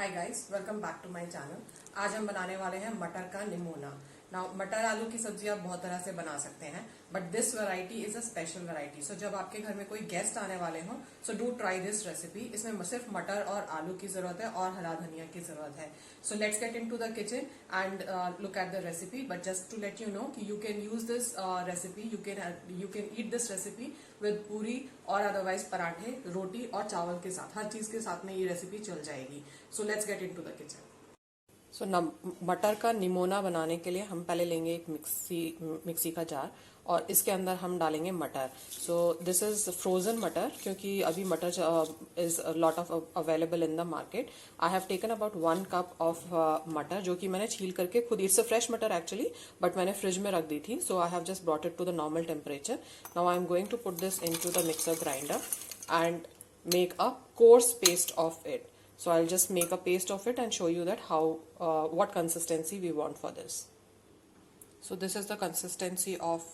Hi guys, welcome back to my channel. आज हम बनाने वाले हैं मटर का निमोना। नाउ मटर आलू की सब्जी आप बहुत तरह से बना सकते हैं, but this variety is a special variety. So जब आपके घर में कोई गेस्ट आने वाले हो, so do try this recipe. इसमें सिर्फ मटर और आलू की जरूरत है और हरा धनिया की जरूरत है। So let's get into the kitchen and look at the recipe. But just to let you know कि you can use this recipe, you can eat this recipe with puri और अदरवाइज पराठे, रोटी और चावल के साथ, हर चीज के साथ में ये रेसिपी चल जाएगी। So let's get into the kitchen. So मटर का निमोना बनाने के लिए हम पहले लेंगे एक मिक्सी का जार और इसके अंदर हम डालेंगे मटर। सो दिस इज फ्रोजन मटर, क्योंकि अभी matar is lot of available in the market. I have taken about 1 cup of matar, जो कि मैंने छील करके खुद, it's a fresh matar actually, but मैंने फ्रिज में रख दी थी। So I have just brought it to the normal temperature. Now I am going to put this into the mixer grinder and make a coarse paste of it. So I'll just make a paste of it and show you that what consistency we want for this. So this is the consistency of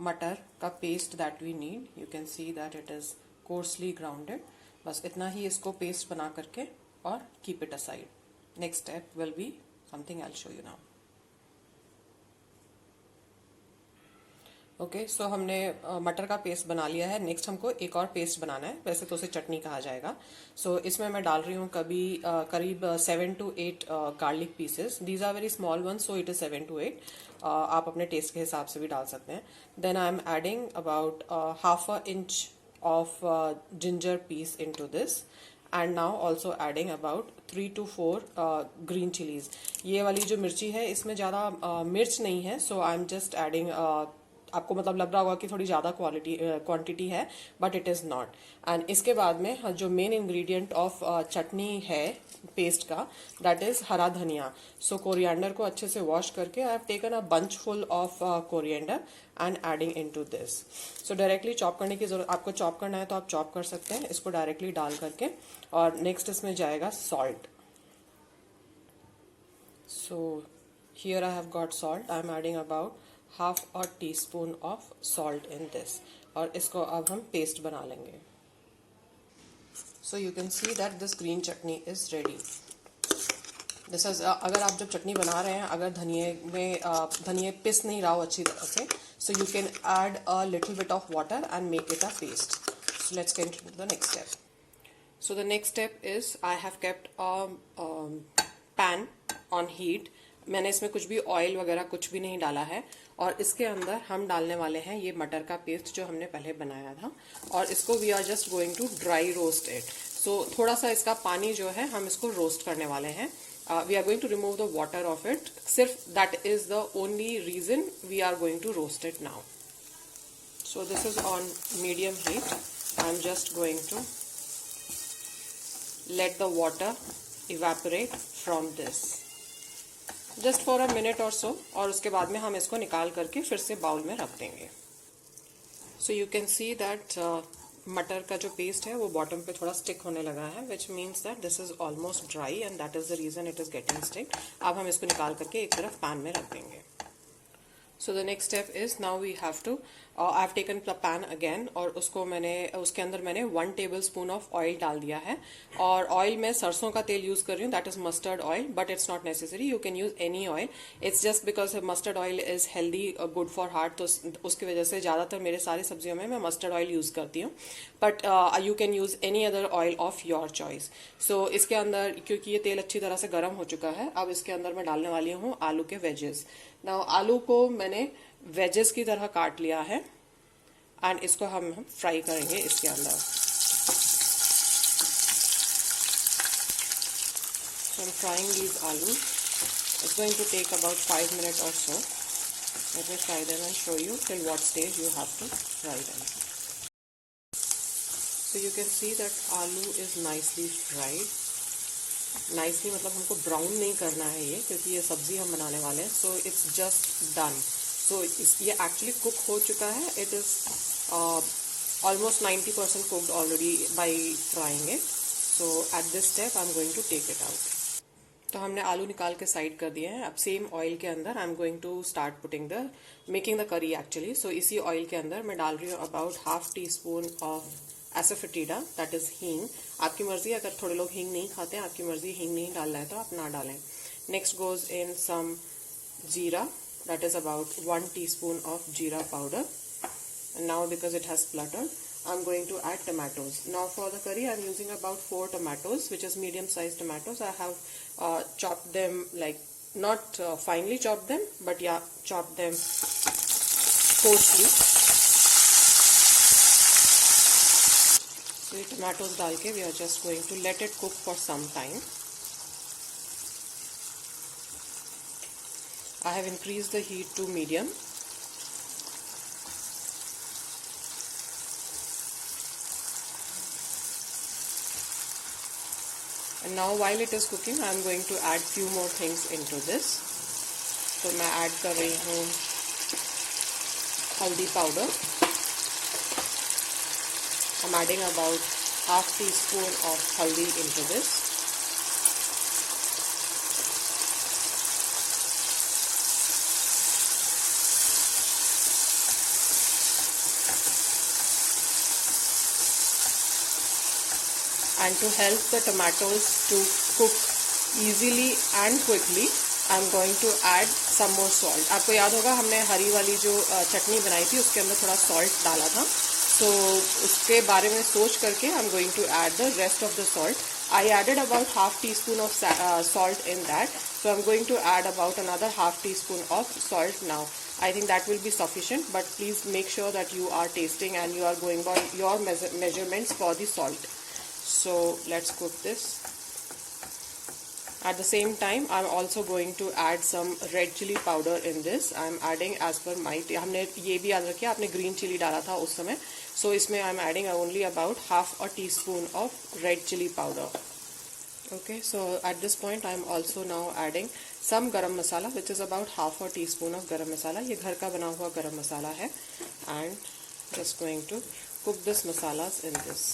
मटर का paste that we need. You can see that it is coarsely grounded. बस इतना ही इसको paste बना करके और keep it aside. Next step will be something I'll show you now. Okay, so हमने मटर का पेस्ट बना लिया है। नेक्स्ट हमको एक और पेस्ट बनाना है, वैसे तो उसे चटनी कहा जाएगा। सो इसमें मैं डाल रही हूँ करीब 7 to 8 garlic pieces. These are very small one, so it is 7 to 8। आप अपने टेस्ट के हिसाब से भी डाल सकते हैं। Then I am adding about half a inch of ginger piece into this and now also adding about 3 to 4 green chilies. ये वाली जो मिर्ची है इसमें ज़्यादा मिर्च नहीं है, सो आई एम जस्ट एडिंग, आपको मतलब लग रहा होगा कि थोड़ी ज़्यादा क्वांटिटी है, but it is not. And इसके बाद में जो मेन इंग्रेडिएंट ऑफ चटनी है पेस्ट का, दैट इज़ हरा धनिया। सो कोरिएंडर को अच्छे से वॉश करके आई have taken a bunch full of coriander and adding into this. So directly chop करने की जरूरत, आपको चॉप करना है तो आप चॉप कर सकते हैं इसको डायरेक्टली डाल करके। और नेक्स्ट इसमें जाएगा salt. So here I have got salt. I am adding about half a teaspoon of salt in this, और इसको अब हम पेस्ट बना लेंगे। So you can see that this green chutney is ready. This is, अगर आप जब चटनी बना रहे हैं, अगर धनिए पिस नहीं रहा हो अच्छी तरह से, so you can add a little bit of water and make it a paste. So let's get into the next step. So the next step is I have kept a pan on heat. मैंने इसमें कुछ भी oil वगैरह कुछ भी नहीं डाला है, और इसके अंदर हम डालने वाले हैं ये मटर का पेस्ट जो हमने पहले बनाया था, और इसको we are just going to dry roast it. So थोड़ा सा इसका पानी जो है हम इसको रोस्ट करने वाले हैं। We are going to remove the water off it, सिर्फ that is the only reason we are going to roast it now. So this is on medium heat. I am just going to let the water evaporate from this just for a minute or so, और उसके बाद में हम इसको निकाल करके फिर से बाउल में रख देंगे। So you can see that मटर का जो पेस्ट है वो बॉटम पे थोड़ा स्टिक होने लगा है, which means that this is almost dry and that is the reason it is getting stick। अब हम इसको निकाल करके एक तरफ पैन में रख देंगे। So the next step is now we have to I have taken the pan again, और उसके अंदर मैंने 1 tablespoon of oil डाल दिया है, और ऑयल में सरसों का तेल यूज कर रही हूँ, that is mustard oil, but it's not necessary, you can use any oil. It's just because mustard oil is healthy, good for heart, तो उसकी वजह से ज्यादातर मेरे सारी सब्जियों में मैं मस्टर्ड ऑयल यूज करती हूँ, but you can use any other oil of your choice. So इसके अंदर, क्योंकि ये तेल अच्छी तरह से गर्म हो चुका है, अब इसके अंदर मैं डालने वाली हूँ आलू के वेजेस। नाउ आलू को मैंने वेजेस की तरह काट लिया है, एंड इसको हम फ्राई करेंगे इसके अंदर। So I'm frying these aloo. It's going to take about 5 minutes or so. Let me fry them and show you till what stage you have to fry them. So you can see that aloo is nicely fried. Nicely मतलब हमको brown नहीं करना है ये, क्योंकि ये सब्जी हम बनाने वाले हैं। So it's just done. So ये एक्चुअली कुक हो चुका है। It is almost 90% cooked already by frying it. So at this step I'm going to take it out. तो हमने आलू निकाल के साइड कर दिए हैं। अब सेम ऑयल के अंदर I am going to start putting making the curry actually. So इसी ऑयल के अंदर मैं डाल रही हूँ about half teaspoon of asafoetida, that is hing. आपकी मर्जी, अगर थोड़े लोग हींग नहीं खाते हैं, आपकी मर्जी, हींग नहीं डालना है तो आप ना डालें. नेक्स्ट गोज इन सम जीरा, that is about 1 teaspoon of jeera powder. And now because it has spluttered, I'm going to add tomatoes. Now for the curry I'm using about 4 tomatoes, which is medium sized tomatoes. I have chopped them, like not finely chopped them, but yeah, chopped them coarsely. So the tomatoes डाल के we are just going to let it cook for some time. I have increased the heat to medium. And now while it is cooking, I am going to add few more things into this. So मैं add कर रही हूँ हल्दी powder. I'm adding about half teaspoon of haldi into this. And to help the tomatoes to cook easily and quickly, I am going to add some more salt. आपको याद होगा हमने हरी वाली जो चटनी बनाई थी उसके अंदर थोड़ा salt डाला था, so उसके बारे में सोच करके I am going to add the rest of the salt. I added about half teaspoon of salt in that, so I am going to add about another half teaspoon of salt now. I think that will be sufficient, but please make sure that you are tasting and you are going by your measurements for the salt. So let's cook this. At the same time, I'm also going to add some red chili powder in this. I'm adding as per my, हमने ये भी याद रखिए आपने green chili डाला था उस समय. So इसमें I'm adding only about half a teaspoon of red chili powder. Okay, so at this point I'm also now adding some garam masala, which is about half a teaspoon of garam masala. ये घर का बना हुआ garam masala है, and just going to cook this masalas in this.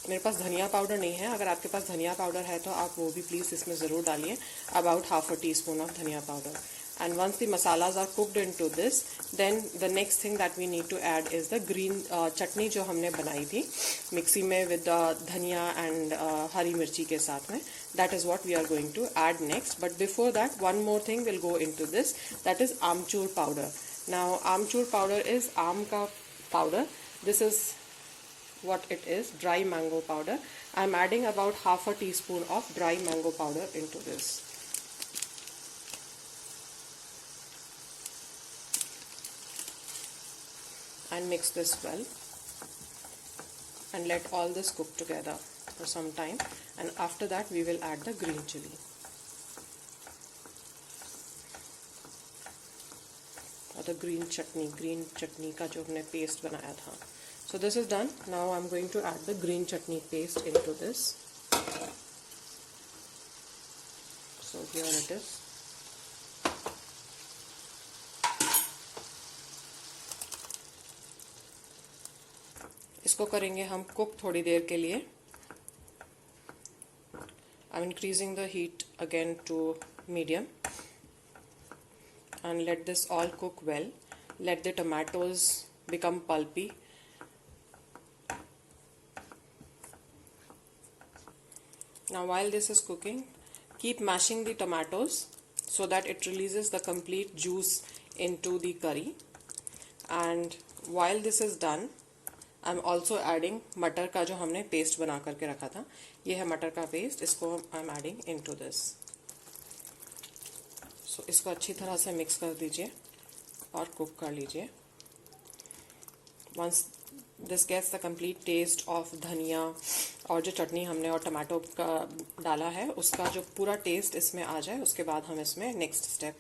मेरे पास धनिया powder नहीं है, अगर आपके पास धनिया पाउडर है तो आप वो भी प्लीज़ इसमें ज़रूर डालिए, about half a teaspoon of धनिया powder. And once the masalas are cooked into this, then the next thing that we need to add is the green चटनी जो हमने बनाई थी मिक्सी में with धनिया and हरी मिर्ची के साथ में. That is what we are going to add next. But before that, one more thing will go into this, that is amchur powder. Now amchur powder is आम का powder. This is what it is, dry mango powder. I am adding about half a teaspoon of dry mango powder into this. And mix this well and let all this cook together for some time, and after that we will add the green chili. Or the green chutney का जो हमने paste बनाया था. So this is done. Now I'm going to add the green chutney paste into this. So here it is. इसको करेंगे हम cook थोड़ी देर के लिए. I'm increasing the heat again to medium and let this all cook well. Let the tomatoes become pulpy. Now while this is cooking, keep mashing the tomatoes so that it releases the complete juice into the curry. And while this is done, I'm also adding मटर का जो हमने paste बना करके रखा था, ये है मटर का पेस्ट, इसको I'm adding into this. So इसको अच्छी तरह से मिक्स कर दीजिए और कुक कर लीजिए. Once this gets the complete taste of धनिया और जो चटनी हमने और टमाटो का डाला है उसका जो पूरा टेस्ट इसमें आ जाए, उसके बाद हम इसमें नेक्स्ट स्टेप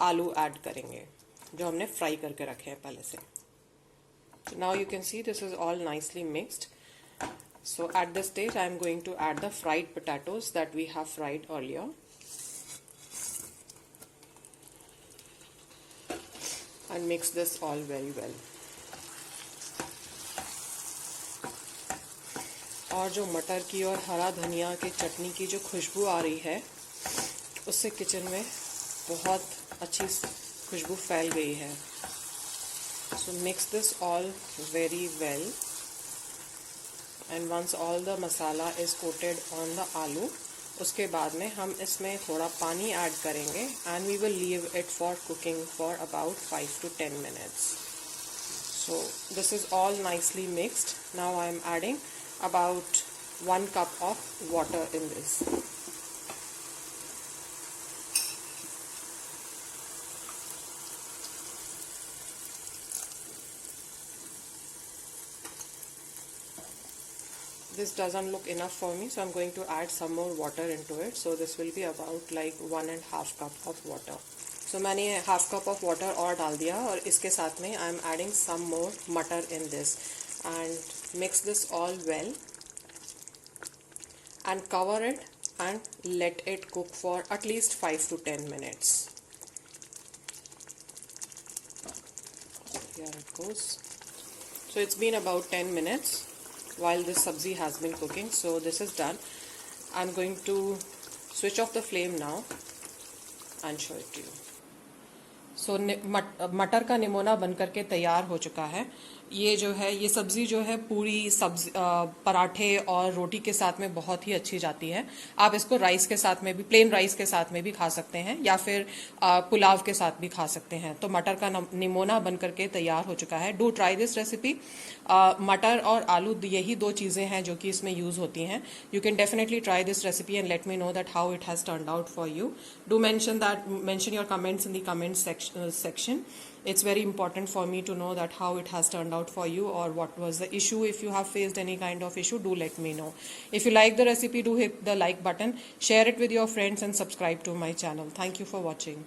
आलू ऐड करेंगे जो हमने फ्राई करके रखे हैं पहले से. Now you can see this is all nicely mixed. So at this stage I am going to add the fried potatoes that we have fried earlier. And mix this all very well. और जो मटर की और हरा धनिया की चटनी की जो खुशबू आ रही है उससे किचन में बहुत अच्छी खुशबू फैल गई है. So mix this all very well and once all the masala is coated on the aloo, उसके बाद में हम इसमें थोड़ा पानी ऐड करेंगे and we will leave it for cooking for about 5 to 10 minutes. So this is all nicely mixed. Now I am adding about 1 cup of water in this. This doesn't look enough for me, so I'm going to add some more water into it. So this will be about like 1.5 cup of water. So मैंने half cup of water और डाल दिया और इसके साथ में आई am adding some मोर मटर in this and mix this all well and cover it and let it cook for at least 5 to 10 minutes. Here it goes. So it's been about 10 minutes while this sabzi has been cooking. So this is done. I'm going to switch off the flame now and show it to you. So मटर का निमोना बनकर के तैयार हो चुका है. ये जो है ये सब्जी जो है पूरी सब्जी पराठे और रोटी के साथ में बहुत ही अच्छी जाती है. आप इसको राइस के साथ में भी, प्लेन राइस के साथ में भी खा सकते हैं या फिर पुलाव के साथ भी खा सकते हैं. तो मटर का निमोना बनकर के तैयार हो चुका है. Do try this recipe. मटर और आलू यही दो चीज़ें हैं जो कि इसमें यूज़ होती हैं. You can definitely try this recipe and let me know that how it has turned out for you. Do mention your comments in the comment section. It's very important for me to know that how it has turned out for you or what was the issue. If you have faced any kind of issue, do let me know. If you like the recipe, do hit the like button, share it with your friends and subscribe to my channel. Thank you for watching.